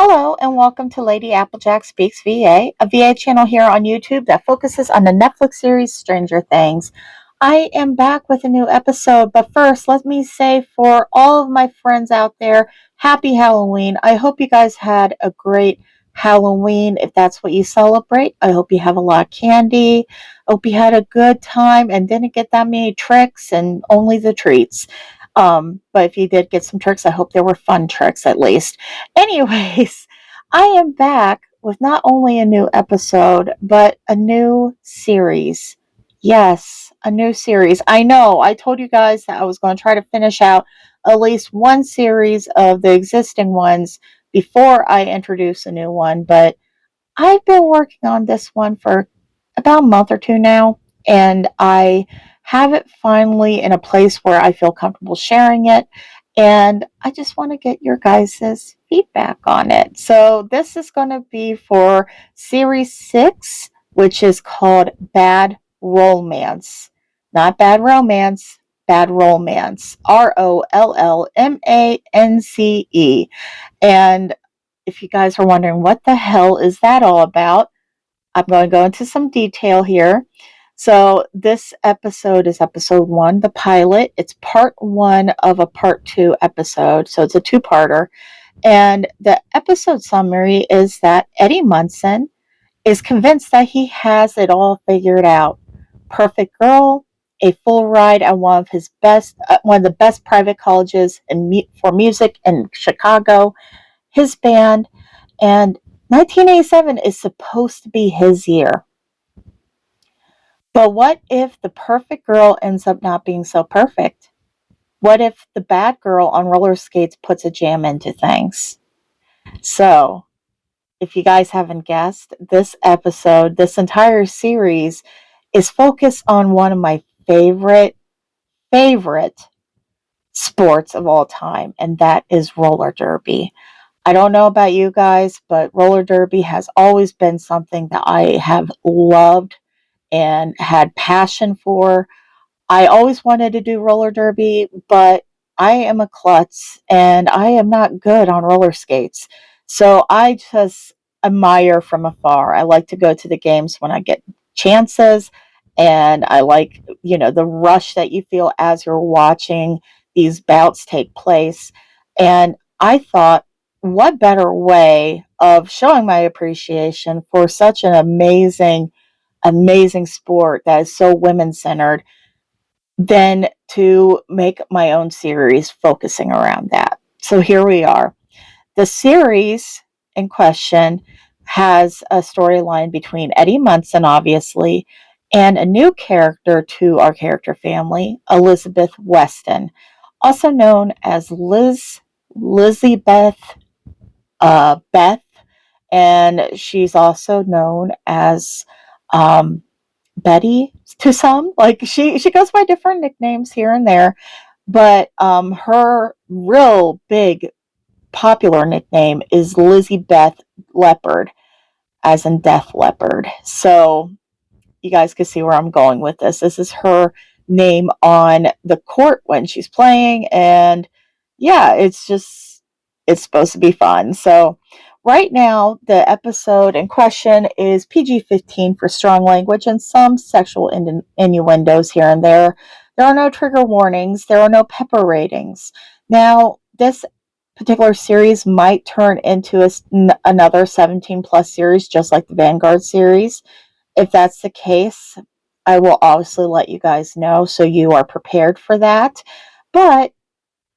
Hello and welcome to Lady Applejack Speaks VA, a VA channel here on YouTube that focuses on the Netflix series Stranger Things. I am back with a new episode, but first let me say for all of my friends out there, happy Halloween. I hope you guys had a great Halloween if that's what you celebrate. I hope you have a lot of candy. Hope you had a good time and didn't get that many tricks and only the treats. But if you did get some tricks, I hope they were fun tricks at least. Anyways, I am back with not only a new episode, but a new series. Yes, a new series. I know, I told you guys that I was going to try to finish out at least one series of the existing ones before I introduce a new one, but I've been working on this one for about a month or two now, and I have it finally in a place where I feel comfortable sharing it, and I just want to get your guys' feedback on it. So this is going to be for Series 6, which is called Bad Rollmance. Not Bad Romance, Bad Rollmance. Rollmance. And if you guys are wondering what the hell is that all about, I'm going to go into some detail here. So this episode is episode 1, the pilot. It's part 1 of a part 2 episode. So it's a two-parter. And the episode summary is that Eddie Munson is convinced that he has it all figured out. Perfect girl, a full ride at one of the best private colleges for music in Chicago, his band, and 1987 is supposed to be his year. But what if the perfect girl ends up not being so perfect? What if the bad girl on roller skates puts a jam into things? So, if you guys haven't guessed, this episode, this entire series, is focused on one of my favorite sports of all time, and that is roller derby. I don't know about you guys, but roller derby has always been something that I have loved and had passion for. I always wanted to do roller derby, but I am a klutz and I am not good on roller skates. So I just admire from afar. I like to go to the games when I get chances, and I like, the rush that you feel as you're watching these bouts take place. And I thought, what better way of showing my appreciation for such an amazing sport that is so women-centered than to make my own series focusing around that. So here we are. The series in question has a storyline between Eddie Munson, obviously, and a new character to our character family, Elizabeth Weston, also known as Lizzie Beth, and she's also known as Betty to some. Like she goes by different nicknames here and there, but her real big popular nickname is Lizzie Beth Leopard, as in Death Leopard. So you guys can see where I'm going with this. This is her name on the court when she's playing, and yeah, it's supposed to be fun. So right now, the episode in question is PG-15 for strong language and some sexual innuendos here and there. There are no trigger warnings. There are no pepper ratings. Now, this particular series might turn into another 17-plus series, just like the Vanguard series. If that's the case, I will obviously let you guys know so you are prepared for that. But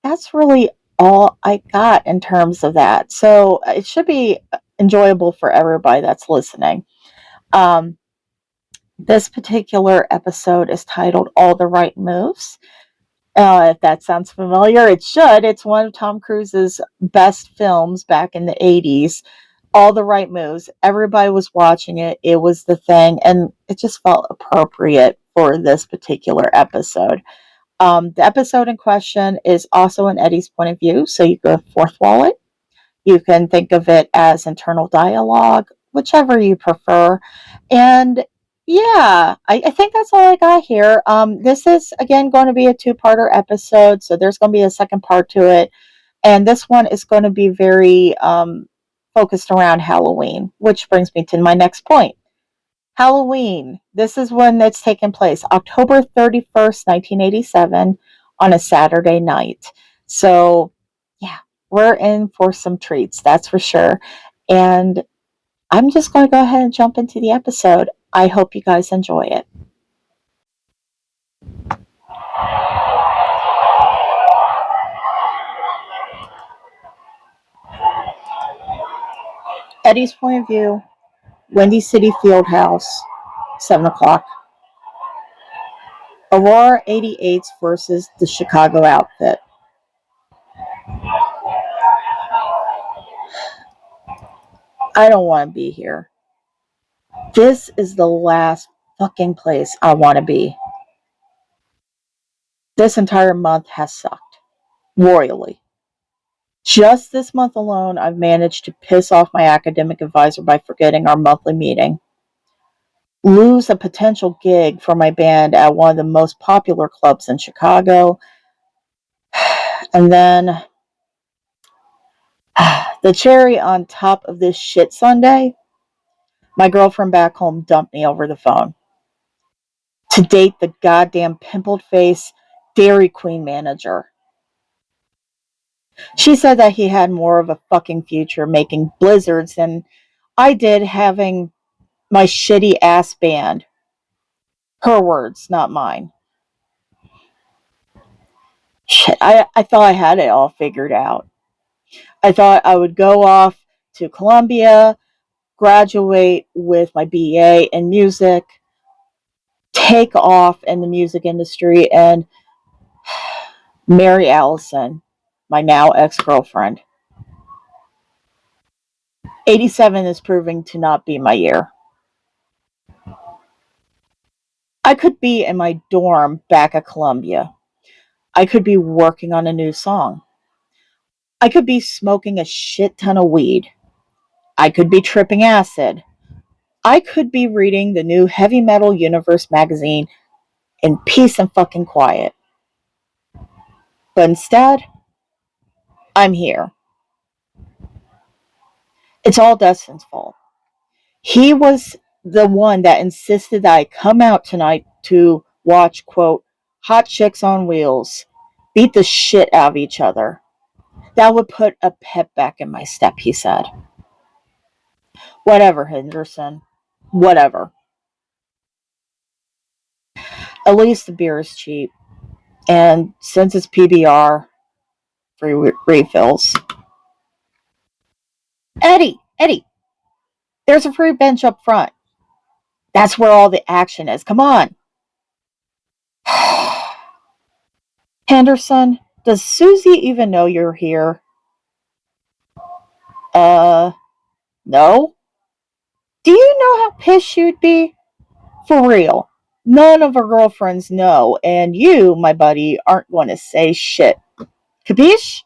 that's really all I got in terms of that. So it should be enjoyable for everybody that's listening. This particular episode is titled All the Right Moves. If that sounds familiar, it should. It's one of Tom Cruise's best films back in the 80s. All the Right Moves. Everybody was watching it. It was the thing, and it just felt appropriate for this particular episode. The episode in question is also in Eddie's point of view, so you can fourth wall it. You can think of it as internal dialogue, whichever you prefer. And yeah, I think that's all I got here. This is, again, going to be a two-parter episode, so there's going to be a second part to it. And this one is going to be very focused around Halloween, which brings me to my next point. Halloween. This is when it's taking place, October 31st, 1987, on a Saturday night. So, yeah, we're in for some treats, that's for sure. And I'm just going to go ahead and jump into the episode. I hope you guys enjoy it. Eddie's point of view, Windy City Fieldhouse, 7 o'clock. Aurora 88s versus the Chicago outfit. I don't want to be here. This is the last fucking place I want to be. This entire month has sucked. Royally. Just this month alone, I've managed to piss off my academic advisor by forgetting our monthly meeting. Lose a potential gig for my band at one of the most popular clubs in Chicago. And then the cherry on top of this shit Sunday, my girlfriend back home dumped me over the phone. To date the goddamn pimpled face Dairy Queen manager. She said that he had more of a fucking future making blizzards than I did having my shitty ass band. Her words, not mine. Shit, I thought I had it all figured out. I thought I would go off to Columbia, graduate with my BA in music, take off in the music industry, and marry Allison, my now ex-girlfriend. 87 is proving to not be my year. I could be in my dorm back at Columbia. I could be working on a new song. I could be smoking a shit ton of weed. I could be tripping acid. I could be reading the new Heavy Metal Universe magazine in peace and fucking quiet. But instead, I'm here. It's all Dustin's fault. He was the one that insisted that I come out tonight to watch, quote, hot chicks on wheels beat the shit out of each other. That would put a pep back in my step, he said. Whatever, Henderson. Whatever. At least the beer is cheap. And since it's PBR, free refills. Eddie! There's a free bench up front. That's where all the action is. Come on. Henderson, does Susie even know you're here? No? Do you know how pissed she'd be? For real. None of her girlfriends know, and you, my buddy, aren't going to say shit. Capiche?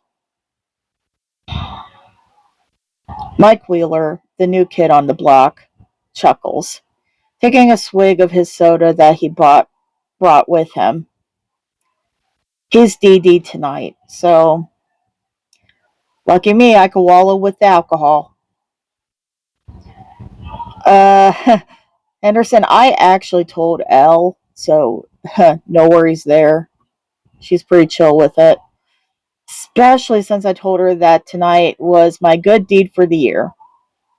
Mike Wheeler, the new kid on the block, chuckles, taking a swig of his soda that he brought with him. He's DD tonight, so lucky me, I could wallow with the alcohol. Henderson, I actually told Elle, so no worries there. She's pretty chill with it. Especially since I told her that tonight was my good deed for the year.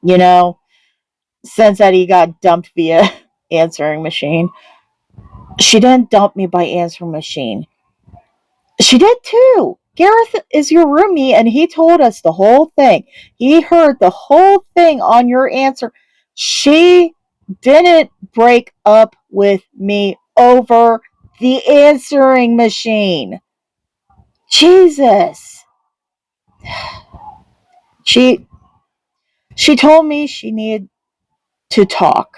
You know, since Eddie got dumped via answering machine. She didn't dump me by answering machine. She did too. Gareth is your roomie and he told us the whole thing. He heard the whole thing on your answer. She didn't break up with me over the answering machine. Jesus. She told me she needed to talk.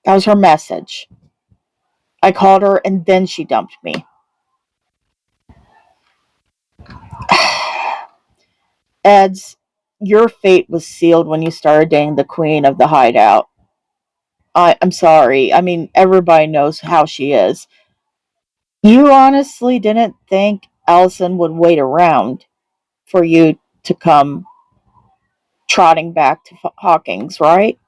That was her message. I called her and then she dumped me. Eds, your fate was sealed when you started dating the queen of the hideout. I'm sorry. I mean, everybody knows how she is. You honestly didn't think Allison would wait around for you to come trotting back to Hawkins, right?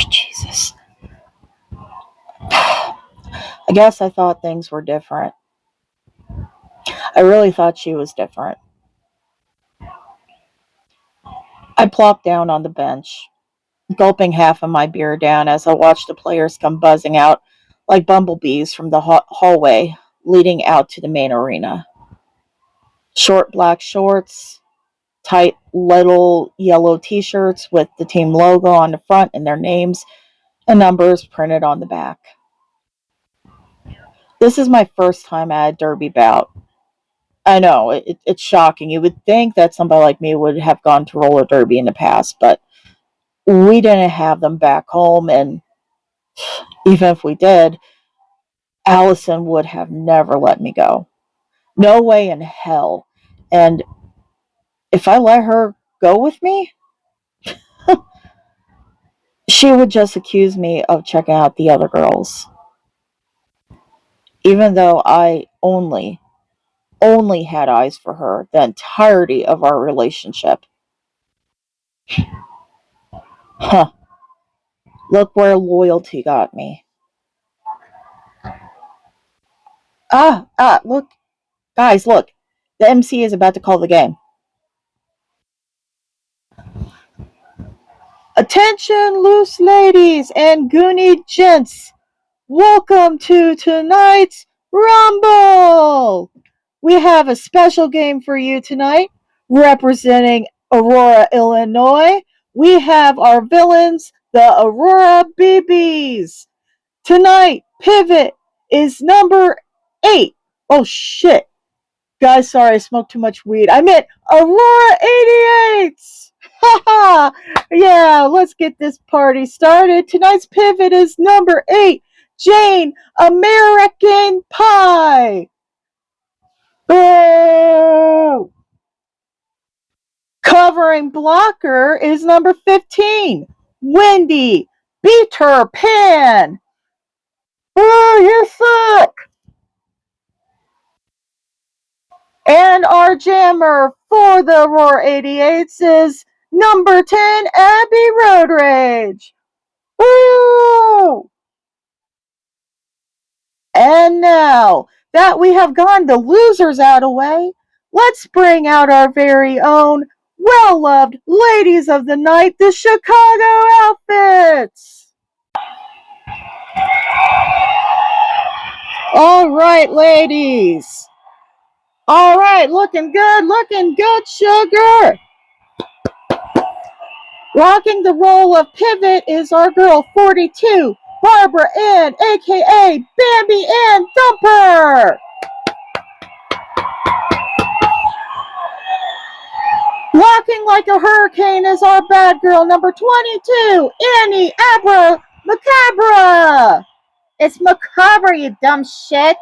Jesus. I guess I thought things were different. I really thought she was different. I plopped down on the bench, gulping half of my beer down as I watched the players come buzzing out like bumblebees from the hallway leading out to the main arena. Short black shorts, tight little yellow t-shirts with the team logo on the front and their names and numbers printed on the back. This is my first time at a derby bout. I know, it's shocking. You would think that somebody like me would have gone to roller derby in the past, but we didn't have them back home, and even if we did, Allison would have never let me go. No way in hell. And if I let her go with me, she would just accuse me of checking out the other girls. Even though I only had eyes for her the entirety of our relationship. Huh. Look where loyalty got me. Look. Guys, look. The MC is about to call the game. Attention, loose ladies and goony gents. Welcome to tonight's Rumble. We have a special game for you tonight. Representing Aurora, Illinois, we have our villains, the Aurora BBs. Tonight, Pivot is number 8. Oh, shit. Guys, sorry, I smoked too much weed. I meant Aurora 88s. Haha. Yeah, let's get this party started. Tonight's Pivot is number 8, Jane American Pie. Boo! Covering blocker is number 15, Wendy Peter Pan. Oh, you suck! And our jammer for the Roar 88s is number 10, Abby Road Rage. Woo! And now that we have gotten the losers out of the way, let's bring out our very own well-loved ladies of the night, the Chicago outfits. All right, ladies. All right, looking good, sugar. Rocking the role of Pivot is our girl 42, Barbara Ann, a.k.a. Bambi Ann Thumper. Walking like a hurricane is our bad girl number 22, Annie Abra Macabre. It's macabre, you dumb shit.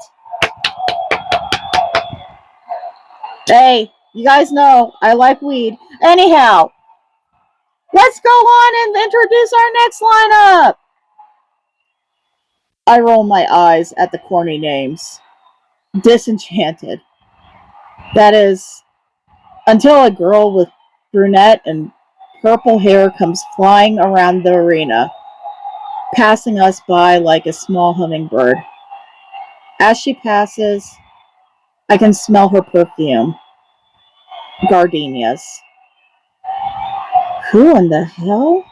Hey, you guys know I like weed. Anyhow, let's go on and introduce our next lineup. I roll my eyes at the corny names. Disenchanted. That is, until a girl with brunette and purple hair comes flying around the arena, passing us by like a small hummingbird. As she passes, I can smell her perfume. Gardenias. Who in the hell?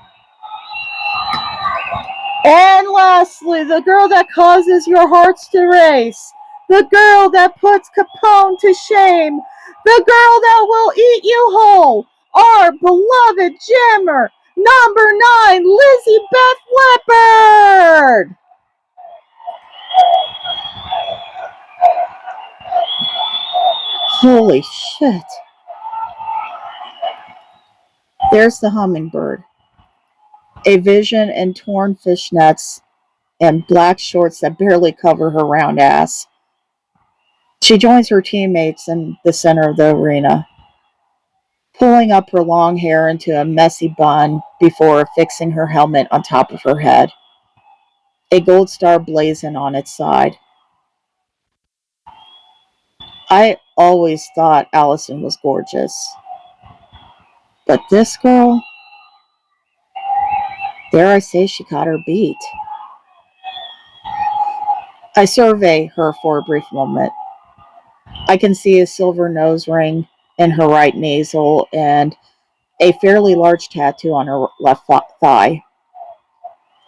And lastly, the girl that causes your hearts to race. The girl that puts Capone to shame. The girl that will eat you whole. Our beloved jammer, number 9, Lizzie Beth Leopard. Holy shit. There's the hummingbird. A vision in torn fishnets and black shorts that barely cover her round ass. She joins her teammates in the center of the arena, pulling up her long hair into a messy bun before fixing her helmet on top of her head, a gold star blazing on its side. I always thought Allison was gorgeous. But this girl, dare I say, she caught her beat. I survey her for a brief moment. I can see a silver nose ring in her right nasal and a fairly large tattoo on her left thigh.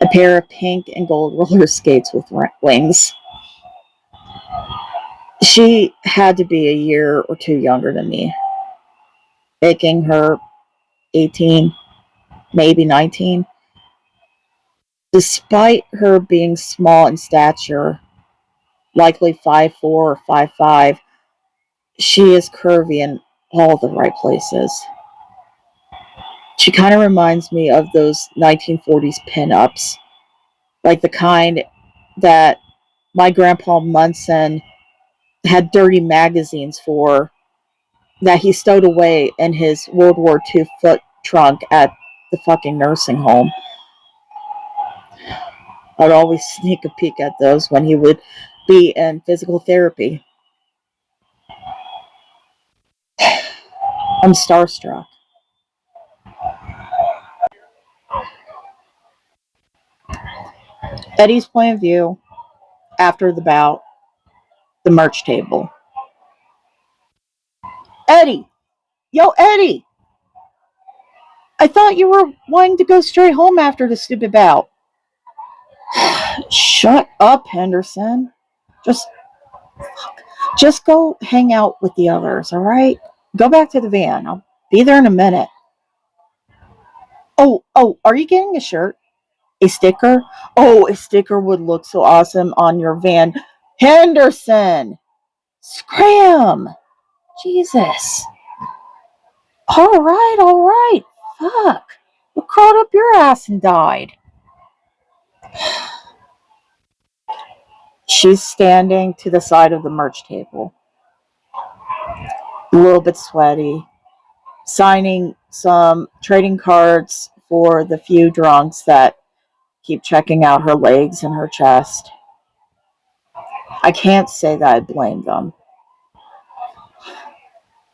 A pair of pink and gold roller skates with wings. She had to be a year or two younger than me, making her 18, maybe 19. Despite her being small in stature, likely 5'4" or 5'5", she is curvy in all the right places. She kind of reminds me of those 1940s pinups, like the kind that my grandpa Munson had dirty magazines for that he stowed away in his World War II foot trunk at the fucking nursing home. I'd always sneak a peek at those when he would be in physical therapy. I'm starstruck. Eddie's point of view after the bout, the merch table. Eddie! Yo, Eddie! I thought you were wanting to go straight home after the stupid bout. Shut up, Henderson. Just go hang out with the others, all right? Go back to the van. I'll be there in a minute. Oh, are you getting a shirt? A sticker? Oh, a sticker would look so awesome on your van. Henderson! Scram! Jesus. All right. Fuck. What crawled up your ass and died? She's standing to the side of the merch table, a little bit sweaty, signing some trading cards for the few drunks that keep checking out her legs and her chest. I can't say that I blame them.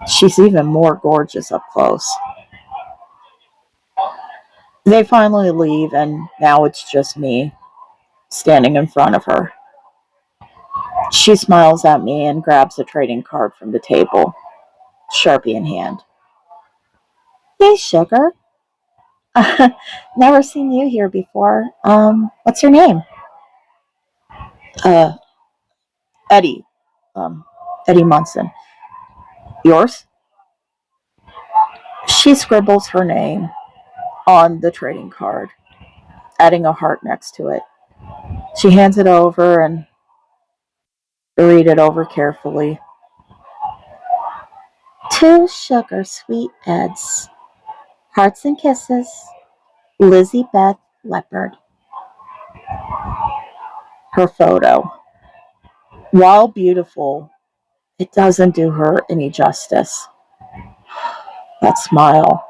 She's even more gorgeous up close. They finally leave, and now it's just me standing in front of her. She smiles at me and grabs a trading card from the table, Sharpie in hand. Hey, sugar. Never seen you here before. What's your name? Uh, Eddie. Eddie Munson. Yours? She scribbles her name on the trading card, adding a heart next to it. She hands it over and read it over carefully. To sugar sweet Eds. Hearts and kisses. Lizzie Beth Leopard. Her photo. While beautiful, it doesn't do her any justice. That smile.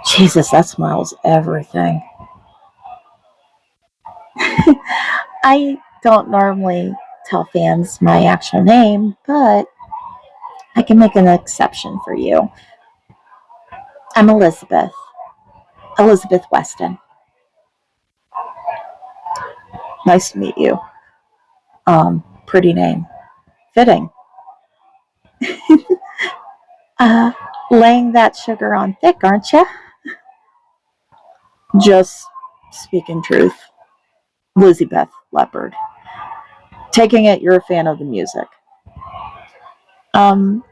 Jesus, that smile's everything. I don't normally tell fans my actual name, but I can make an exception for you. I'm Elizabeth Weston. Nice to meet you. Pretty name. Fitting. uh, Laying that sugar on thick, aren't you? Just speaking truth. Lizzie Beth Leopard. Taking it you're a fan of the music. Um,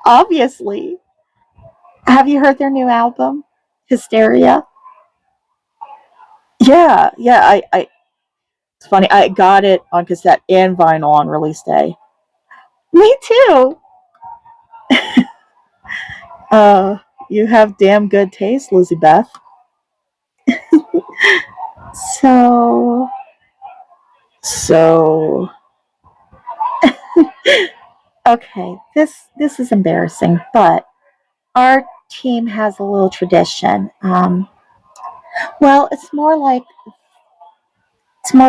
Obviously. Have you heard their new album, Hysteria? Yeah. It's funny. I got it on cassette and vinyl on release day. Me too. Uh, you have damn good taste, Lizzie Beth. So, okay, this is embarrassing, but our team has a little tradition. Well, it's more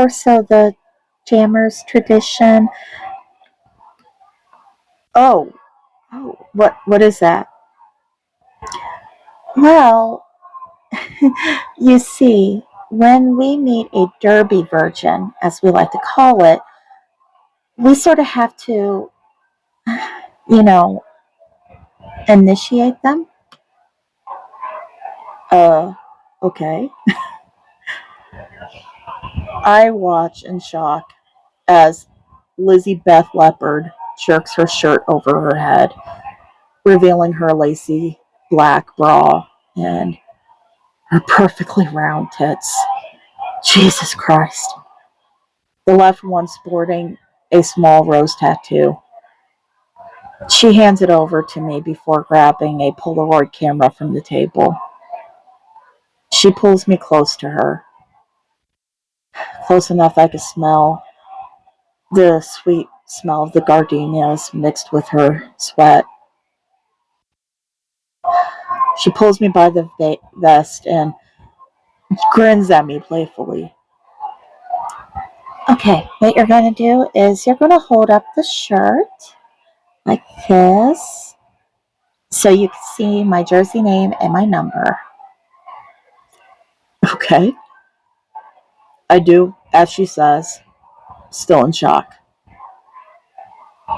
so the jammers tradition. Oh, what is that? Well, you see, when we meet a derby virgin, as we like to call it, we sort of have to, you know, initiate them. Uh, okay. I watch in shock as Lizzie Beth Leopard jerks her shirt over her head, revealing her lacy black bra and her perfectly round tits. Jesus Christ. The left one sporting a small rose tattoo. She hands it over to me before grabbing a Polaroid camera from the table. She pulls me close to her, close enough I could smell the sweet smell of the gardenias mixed with her sweat. She pulls me by the vest and grins at me playfully. Okay, what you're going to do is you're going to hold up the shirt like this so you can see my jersey name and my number. Okay, I do, as she says, still in shock.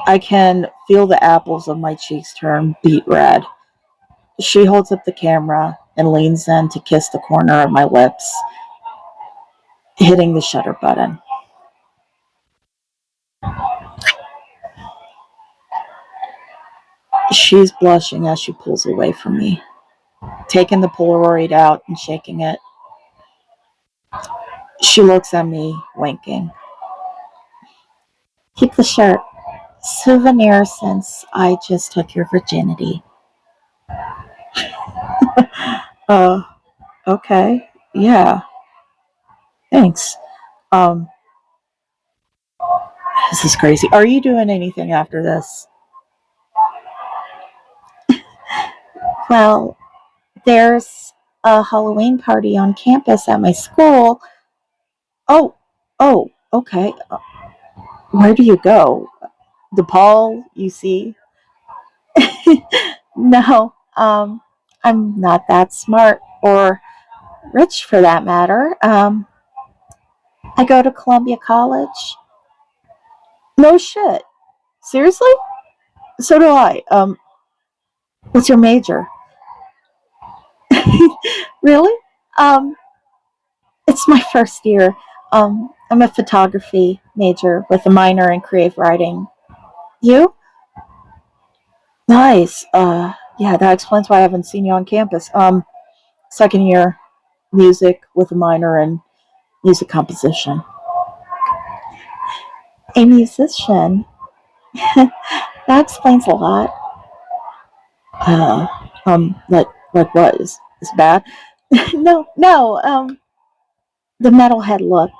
I can feel the apples of my cheeks turn beet red. She holds up the camera and leans in to kiss the corner of my lips, hitting the shutter button. She's blushing as she pulls away from me, taking the Polaroid out and shaking it. She looks at me, winking. Keep the shirt. Souvenir since I just took your virginity. Uh, okay. Yeah. Thanks. Um, this is crazy. Are you doing anything after this? Well, there's a Halloween party on campus at my school. Oh, okay. Where do you go? DePaul, you see? No, I'm not that smart or rich for that matter. I go to Columbia College. No shit. Seriously? So do I. What's your major? Really? Um, it's my first year. I'm a photography major with a minor in creative writing. You? Nice. Yeah, that explains why I haven't seen you on campus. Second year music with a minor in music composition. A musician? That explains a lot. Uh, like what? Is bad? No. The metalhead look,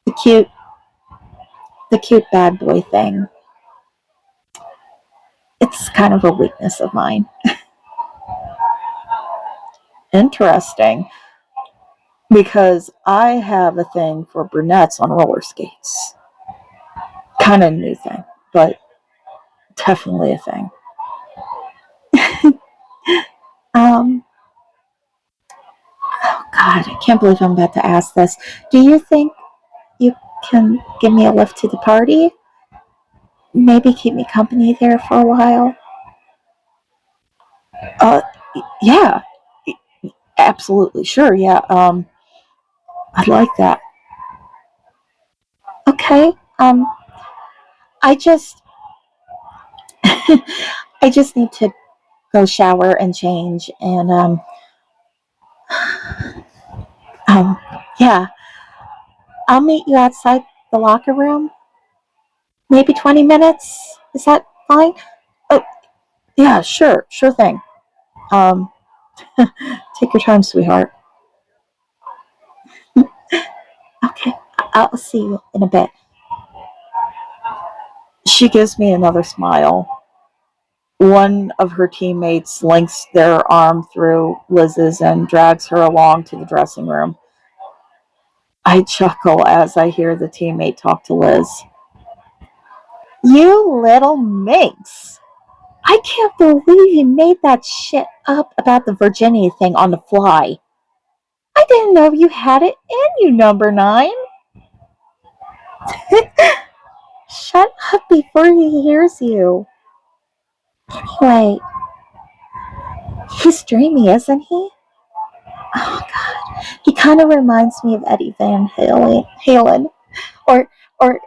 the cute bad boy thing. It's kind of a weakness of mine. Interesting, because I have a thing for brunettes on roller skates. Kind of a new thing, but definitely a thing. Um, oh God, I can't believe I'm about to ask this. Do you think you can give me a lift to the party? Maybe keep me company there for a while? Uh, yeah, absolutely, sure, yeah. I'd like that. Okay. I just, I just need to go shower and change, and um, yeah, I'll meet you outside the locker room. Maybe 20 minutes. Is that fine? Oh, yeah, sure thing. Um, take your time, sweetheart. Okay, I'll see you in a bit. She gives me another smile. One of her teammates links their arm through Liz's and drags her along to the dressing room. I chuckle as I hear the teammate talk to Liz. You little minx! I can't believe you made that shit up about the virginity thing on the fly. I didn't know you had it in you, number 9. Shut up before he hears you. Anyway, he's dreamy, isn't he? Oh God, he kind of reminds me of Eddie Van Halen, or oh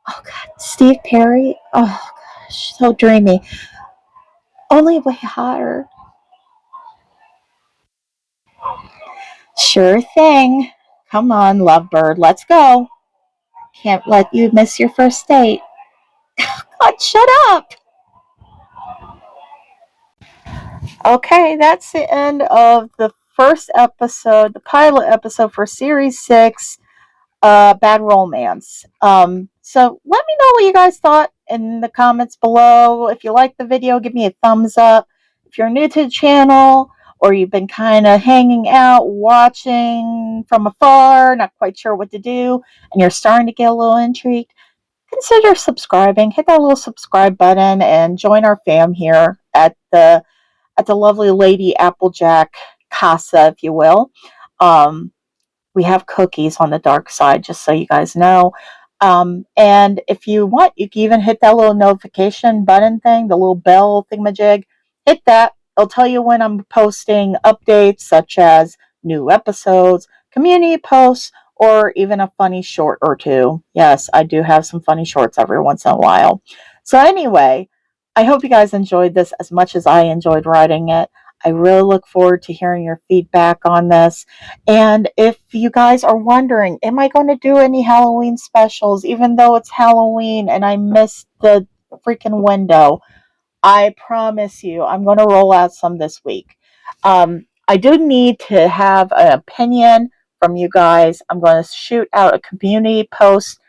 God, Steve Perry. Oh gosh, so dreamy. Only way hotter. Sure thing. Come on, lovebird, let's go. Can't let you miss your first date. God, shut up. Okay, that's the end of the first episode, the pilot episode for Series 6, Bad Rollmance. So let me know what you guys thought in the comments below. If you liked the video, give me a thumbs up. If you're new to the channel, or you've been kind of hanging out, watching from afar, not quite sure what to do, and you're starting to get a little intrigued, consider subscribing. Hit that little subscribe button and join our fam here at the lovely Lady Applejack Casa, if you will. We have cookies on the dark side, just so you guys know. And if you want, you can even hit that little notification button thing, the little bell thingamajig. Hit that. It'll tell you when I'm posting updates such as new episodes, community posts, or even a funny short or two. Yes, I do have some funny shorts every once in a while. So anyway, I hope you guys enjoyed this as much as I enjoyed writing it. I really look forward to hearing your feedback on this. And if you guys are wondering, am I going to do any Halloween specials, even though it's Halloween and I missed the freaking window? I promise you, I'm going to roll out some this week. I do need to have an opinion from you guys. I'm going to shoot out a community post,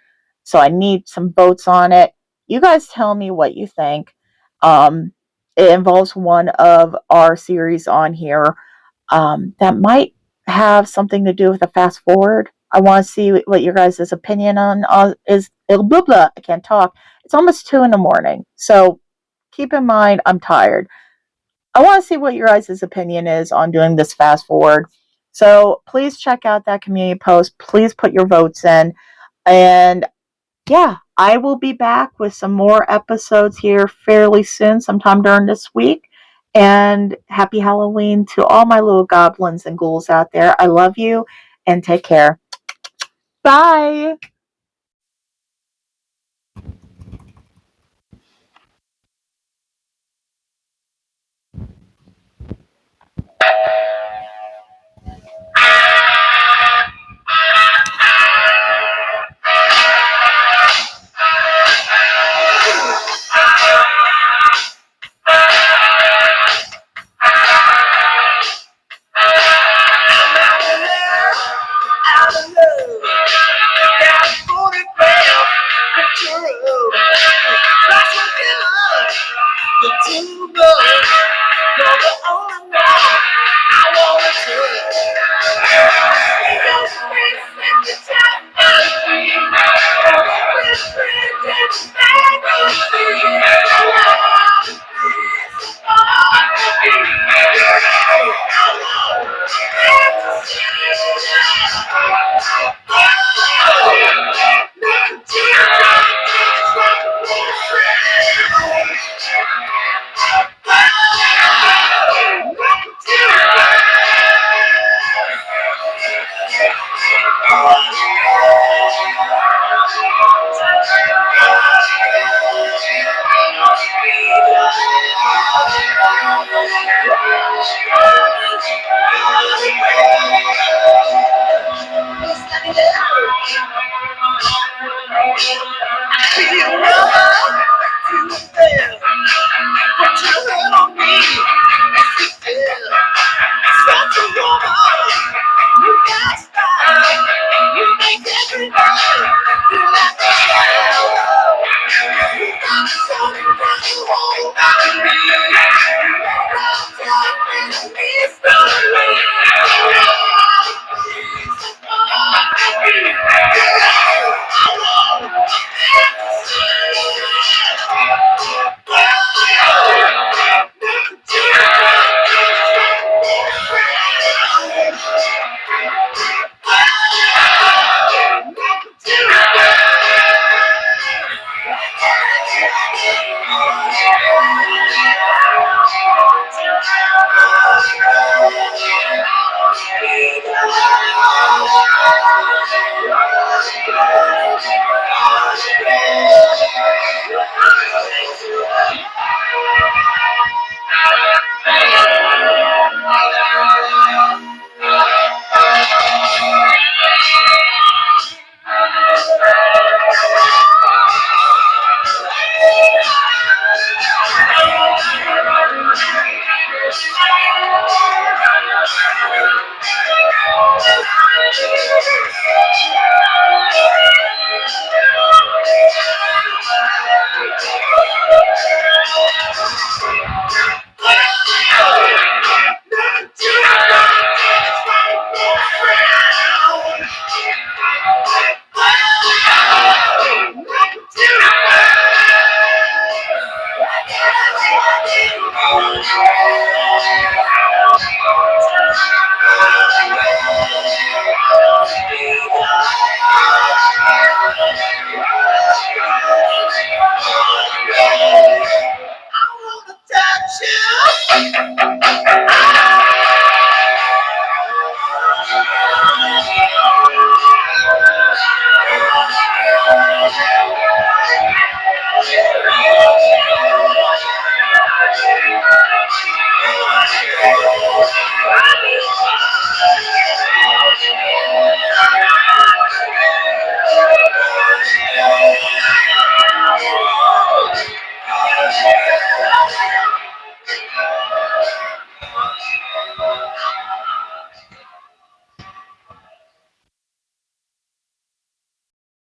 so I need some votes on it. You guys tell me what you think. It involves one of our series on here that might have something to do with a fast forward. I want to see what your guys' opinion on is. Blah, blah, I can't talk. It's almost 2 in the morning. So keep in mind, I'm tired. I want to see what your guys' opinion is on doing this fast forward. So please check out that community post. Please put your votes in. And yeah, I will be back with some more episodes here fairly soon, sometime during this week. And happy Halloween to all my little goblins and ghouls out there. I love you and take care. Bye.